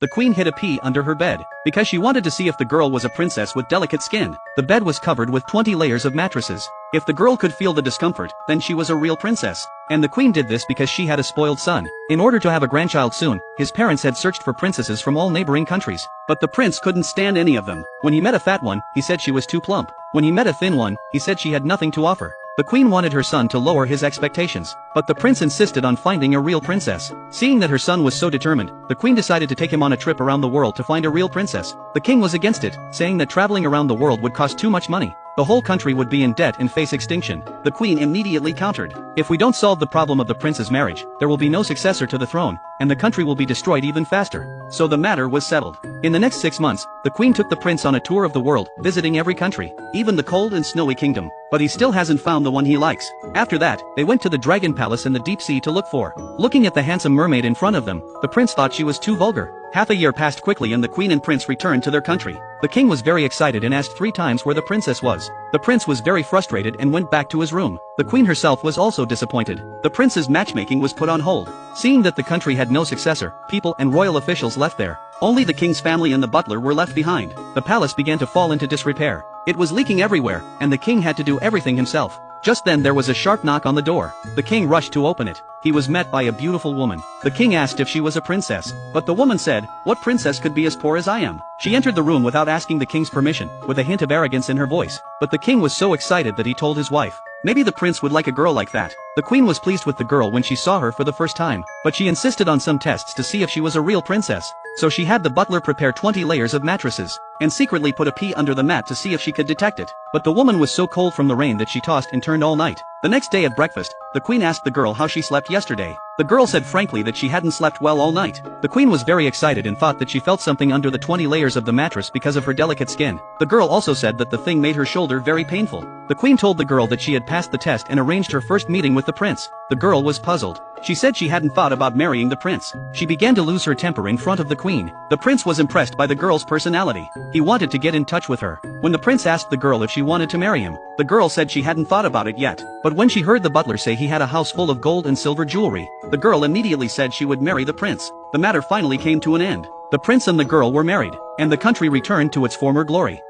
The queen hid a pea under her bed, because she wanted to see if the girl was a princess with delicate skin. The bed was covered with 20 layers of mattresses. If the girl could feel the discomfort, then she was a real princess. And the queen did this because she had a spoiled son. In order to have a grandchild soon, his parents had searched for princesses from all neighboring countries. But the prince couldn't stand any of them. When he met a fat one, he said she was too plump. When he met a thin one, he said she had nothing to offer. The queen wanted her son to lower his expectations, but the prince insisted on finding a real princess. Seeing that her son was so determined, the queen decided to take him on a trip around the world to find a real princess. The king was against it, saying that traveling around the world would cost too much money. The whole country would be in debt and face extinction. The queen immediately countered, "If we don't solve the problem of the prince's marriage, there will be no successor to the throne, and the country will be destroyed even faster." So the matter was settled. In the next 6 months, the queen took the prince on a tour of the world, visiting every country, even the cold and snowy kingdom. But he still hasn't found the one he likes. After that, they went to the dragon palace in the deep sea to look for. Looking at the handsome mermaid in front of them, the prince thought she was too vulgar. Half a year passed quickly and the queen and prince returned to their country. The king was very excited and asked 3 times where the princess was. The prince was very frustrated and went back to his room. The queen herself was also disappointed. The prince's matchmaking was put on hold. Seeing that the country had no successor, people and royal officials left there. Only the king's family and the butler were left behind. The palace began to fall into disrepair. It was leaking everywhere, and the king had to do everything himself. Just then there was a sharp knock on the door. The king rushed to open it. He was met by a beautiful woman. The king asked if she was a princess, but the woman said, "What princess could be as poor as I am?" She entered the room without asking the king's permission, with a hint of arrogance in her voice. But the king was so excited that he told his wife, "Maybe the prince would like a girl like that." The queen was pleased with the girl when she saw her for the first time, but she insisted on some tests to see if she was a real princess. So she had the butler prepare 20 layers of mattresses, and secretly put a pea under the mat to see if she could detect it. But the woman was so cold from the rain that she tossed and turned all night. The next day at breakfast, the queen asked the girl how she slept yesterday. The girl said frankly that she hadn't slept well all night. The queen was very excited and thought that she felt something under the 20 layers of the mattress because of her delicate skin. The girl also said that the thing made her shoulder very painful. The queen told the girl that she had passed the test and arranged her first meeting with the prince. The girl was puzzled. She said she hadn't thought about marrying the prince. She began to lose her temper in front of the queen. The prince was impressed by the girl's personality. He wanted to get in touch with her. When the prince asked the girl if she wanted to marry him, the girl said she hadn't thought about it yet. But when she heard the butler say he had a house full of gold and silver jewelry, the girl immediately said she would marry the prince. The matter finally came to an end. The prince and the girl were married, and the country returned to its former glory.